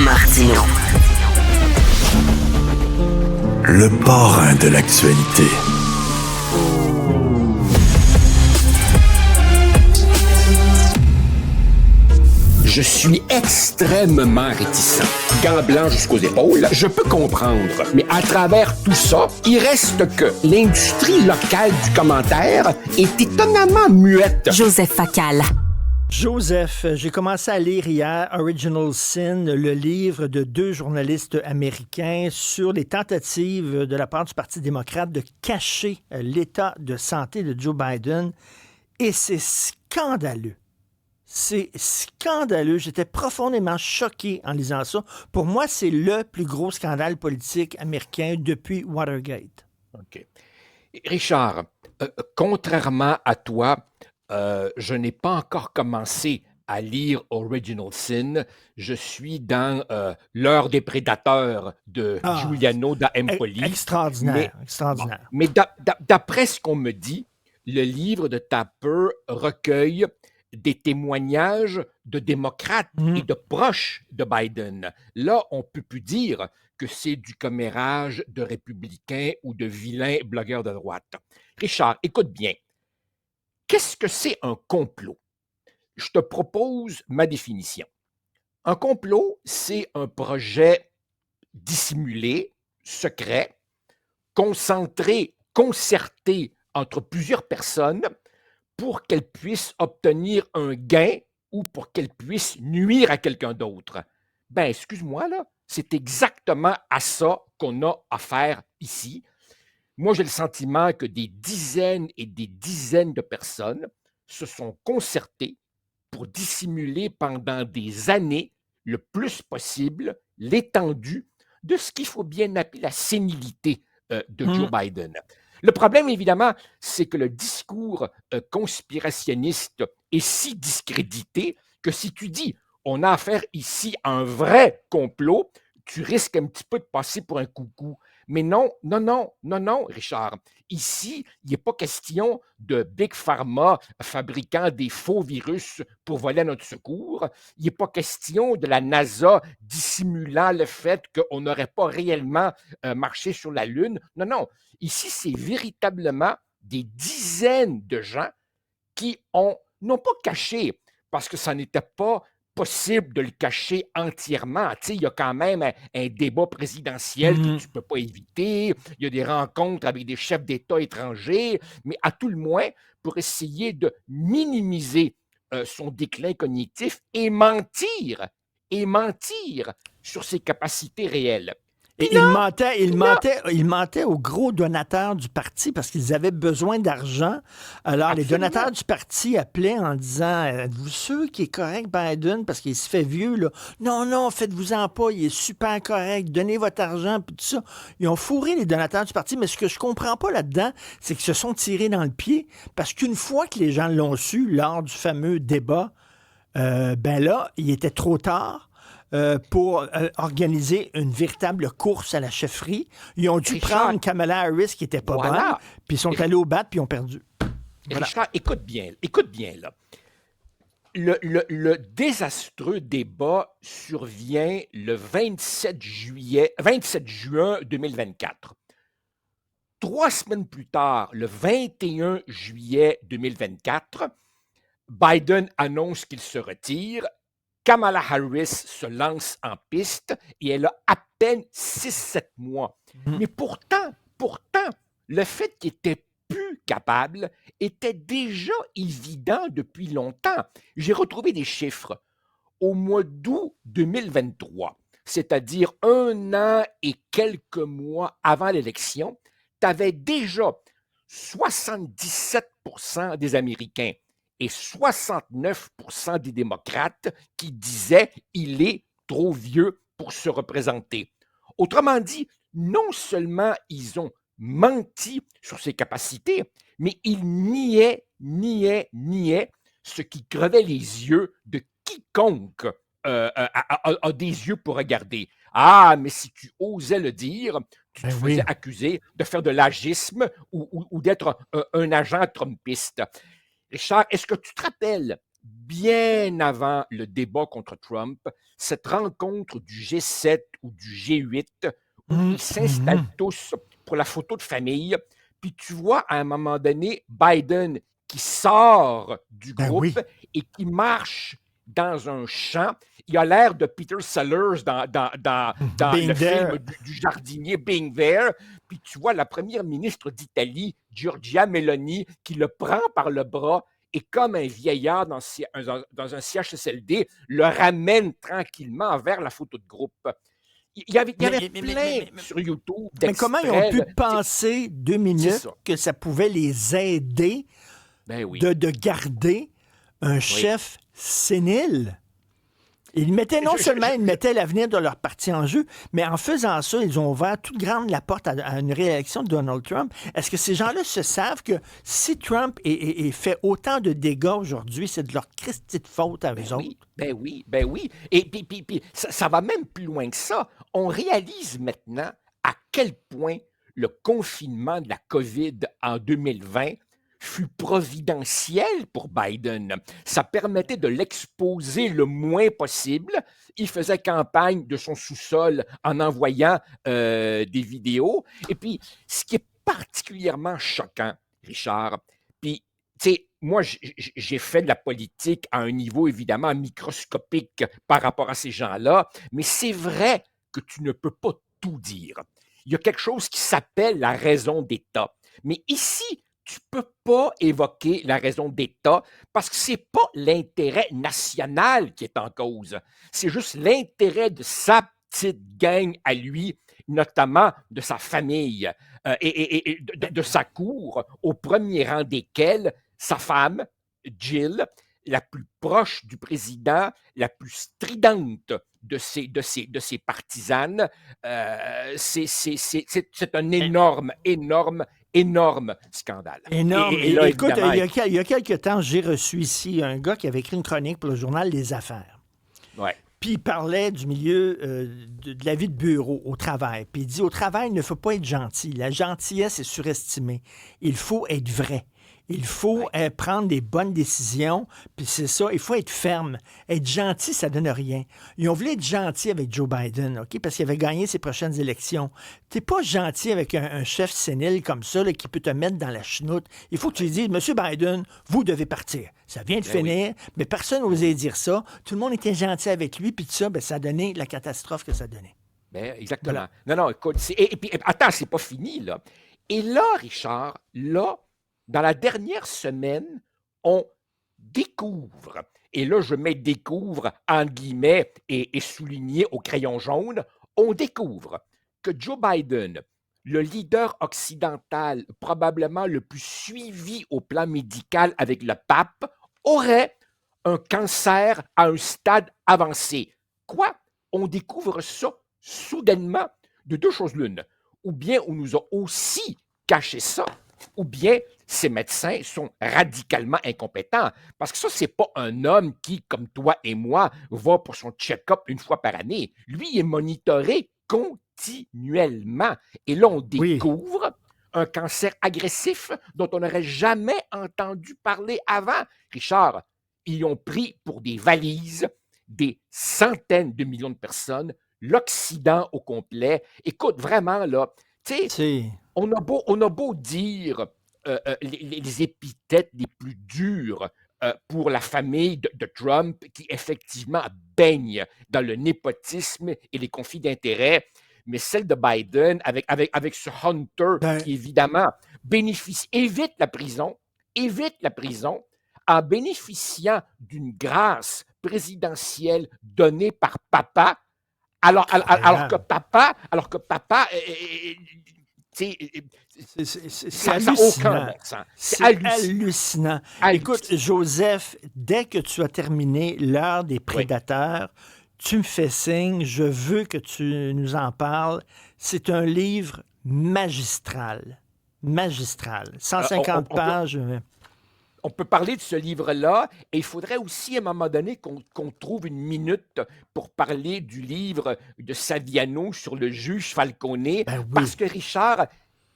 Martino. Le parrain de l'actualité. Je suis extrêmement réticent. Gants blancs jusqu'aux épaules, je peux comprendre. Mais à travers tout ça, il reste que l'industrie locale du commentaire est étonnamment muette. Joseph Facal. Joseph, j'ai commencé à lire hier Original Sin, le livre de 2 journalistes américains sur les tentatives de la part du Parti démocrate de cacher l'état de santé de Joe Biden. Et c'est scandaleux. C'est scandaleux. J'étais profondément choqué en lisant ça. Pour moi, c'est le plus gros scandale politique américain depuis Watergate. OK. Richard, contrairement à toi, je n'ai pas encore commencé à lire Original Sin. Je suis dans L'heure des prédateurs de Giuliano da Empoli. Extraordinaire, extraordinaire. Mais d'après ce qu'on me dit, le livre de Tapper recueille des témoignages de démocrates et de proches de Biden. Là, on ne peut plus dire que c'est du commérage de républicains ou de vilains blogueurs de droite. Richard, écoute bien. Qu'est-ce que c'est un complot? Je te propose ma définition. Un complot, c'est un projet dissimulé, secret, concentré, concerté entre plusieurs personnes pour qu'elles puissent obtenir un gain ou pour qu'elles puissent nuire à quelqu'un d'autre. Ben, excuse-moi, là, c'est exactement à ça qu'on a affaire ici. Moi, j'ai le sentiment que des dizaines et des dizaines de personnes se sont concertées pour dissimuler pendant des années, le plus possible, l'étendue de ce qu'il faut bien appeler la sénilité de Joe Biden. Le problème, évidemment, c'est que le discours conspirationniste est si discrédité que si tu dis on a affaire ici à un vrai complot, tu risques un petit peu de passer pour un coucou. Mais non, Richard. Ici, il n'est pas question de Big Pharma fabriquant des faux virus pour voler à notre secours. Il n'est pas question de la NASA dissimulant le fait qu'on n'aurait pas réellement marché sur la Lune. Non. Ici, c'est véritablement des dizaines de gens qui n'ont pas caché, parce que ça n'était pas possible de le cacher entièrement. Tu sais, il y a quand même un débat présidentiel que tu ne peux pas éviter. Il y a des rencontres avec des chefs d'État étrangers, mais à tout le moins, pour essayer de minimiser son déclin cognitif et mentir sur ses capacités réelles. Et il mentait aux gros donateurs du parti parce qu'ils avaient besoin d'argent. Alors, les donateurs du parti appelaient en disant « Êtes-vous sûr qu'il est correct, Biden? Parce qu'il se fait vieux, là. Non, faites-vous-en pas, il est super correct, donnez votre argent, puis tout ça. » Ils ont fourré les donateurs du parti, mais ce que je comprends pas là-dedans, c'est qu'ils se sont tirés dans le pied parce qu'une fois que les gens l'ont su, lors du fameux débat, ben là, il était trop tard. Pour organiser une véritable course à la chefferie. Ils ont dû prendre Kamala Harris, qui n'était pas bonne, puis ils sont allés au bat, puis ils ont perdu. Voilà. Richard, écoute bien là. Le désastreux débat survient le 27 juin 2024. 3 semaines plus tard, le 21 juillet 2024, Biden annonce qu'il se retire. Kamala Harris se lance en piste et elle a à peine 6-7 mois. Mais pourtant, le fait qu'il n'était plus capable était déjà évident depuis longtemps. J'ai retrouvé des chiffres. Au mois d'août 2023, c'est-à-dire 1 an et quelques mois avant l'élection, tu avais déjà 77% des Américains et 69% des démocrates qui disaient il est trop vieux pour se représenter. Autrement dit, non seulement ils ont menti sur ses capacités, mais ils niaient ce qui crevait les yeux de quiconque a des yeux pour regarder. Ah, mais si tu osais le dire, tu te faisais accuser de faire de l'agisme ou d'être un agent trumpiste. Richard, est-ce que tu te rappelles bien avant le débat contre Trump, cette rencontre du G7 ou du G8 où ils s'installent tous pour la photo de famille. Puis tu vois à un moment donné Biden qui sort du Ben groupe oui. et qui marche dans un champ. Il a l'air de Peter Sellers dans Being le there. film du jardinier Being There. Puis tu vois la première ministre d'Italie, Giorgia Meloni, qui le prend par le bras et comme un vieillard dans un CHSLD, le ramène tranquillement vers la photo de groupe. Il y avait plein sur YouTube Mais comment ils ont d'extraits. pu là. penser 2 C'est minutes ça. que ça pouvait les aider Ben oui. de garder un chef sénile? Ils mettaient ils mettaient l'avenir de leur parti en jeu, mais en faisant ça, ils ont ouvert toute grande la porte à une réélection de Donald Trump. Est-ce que ces gens-là se savent que si Trump fait autant de dégâts aujourd'hui, c'est de leur Christie de faute à eux autres? Ben oui. Et puis ça va même plus loin que ça. On réalise maintenant à quel point le confinement de la COVID en 2020 fut providentiel pour Biden. Ça permettait de l'exposer le moins possible. Il faisait campagne de son sous-sol en envoyant des vidéos. Et puis, ce qui est particulièrement choquant, Richard, puis, tu sais, moi, j'ai fait de la politique à un niveau évidemment microscopique par rapport à ces gens-là, mais c'est vrai que tu ne peux pas tout dire. Il y a quelque chose qui s'appelle la raison d'État. Mais ici, tu ne peux pas évoquer la raison d'État parce que ce n'est pas l'intérêt national qui est en cause. C'est juste l'intérêt de sa petite gang à lui, notamment de sa famille et de sa cour, au premier rang desquels sa femme, Jill, la plus proche du président, la plus stridente de ses partisanes. C'est un énorme scandale. Énorme. Et là, Écoute, évidemment, il y a quelques temps, j'ai reçu ici un gars qui avait écrit une chronique pour le journal Les Affaires. ouais. Puis il parlait du milieu de la vie de bureau au travail. Puis il dit, au travail, il ne faut pas être gentil. La gentillesse est surestimée. Il faut être vrai. Il faut prendre des bonnes décisions. Puis c'est ça, il faut être ferme. Être gentil, ça donne rien. Ils ont voulu être gentil avec Joe Biden, OK? Parce qu'il avait gagné ses prochaines élections. T'es pas gentil avec un chef sénile comme ça là, qui peut te mettre dans la chenoute. Il faut que tu lui dises, Monsieur Biden, vous devez partir. Ça vient de finir, mais personne n'osait dire ça. Tout le monde était gentil avec lui, puis tout ça, ben, ça a donné la catastrophe que ça donnait. Ben, exactement. Voilà. Non, écoute, et puis, attends, c'est pas fini, là. Et là, Richard, là, dans la dernière semaine, on découvre, et là, je mets découvre en guillemets et souligné au crayon jaune, on découvre que Joe Biden, le leader occidental probablement le plus suivi au plan médical avec le pape, aurait un cancer à un stade avancé. Quoi? On découvre ça soudainement de deux choses l'une. Ou bien on nous a aussi caché ça, ou bien ces médecins sont radicalement incompétents. Parce que ça, c'est pas un homme qui, comme toi et moi, va pour son check-up une fois par année. Lui, il est monitoré continuellement. Et là, on découvre un cancer agressif dont on n'aurait jamais entendu parler avant. Richard, ils ont pris pour des valises des centaines de millions de personnes, l'Occident au complet. Écoute, vraiment, là, tu sais, on a beau dire les épithètes les plus dures pour la famille de Trump qui effectivement baigne dans le népotisme et les conflits d'intérêts, mais celle de Biden avec ce Hunter qui évidemment évite la prison en bénéficiant d'une grâce présidentielle donnée par papa, alors que papa c'est hallucinant. C'est hallucinant. Écoute, Joseph, dès que tu as terminé l'heure des prédateurs, tu me fais signe, je veux que tu nous en parles. C'est un livre magistral. Magistral. 150 pages. On peut parler de ce livre-là, et il faudrait aussi à un moment donné qu'on trouve une minute pour parler du livre de Saviano sur le juge Falcone, parce que Richard,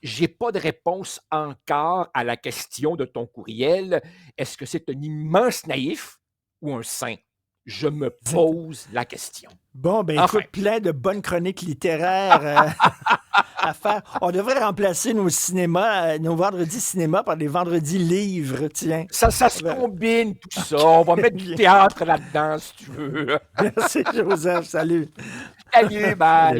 j'ai pas de réponse encore à la question de ton courriel. Est-ce que c'est un immense naïf ou un saint? Je me pose la question. Bon, ben Enfin. écoute, plein de bonnes chroniques littéraires à faire. On devrait remplacer nos cinémas, nos vendredis cinéma par des vendredis livres, tiens. Ça se combine, tout ça. On va mettre du théâtre là-dedans, si tu veux. Merci, Joseph. Salut. Salut, bye.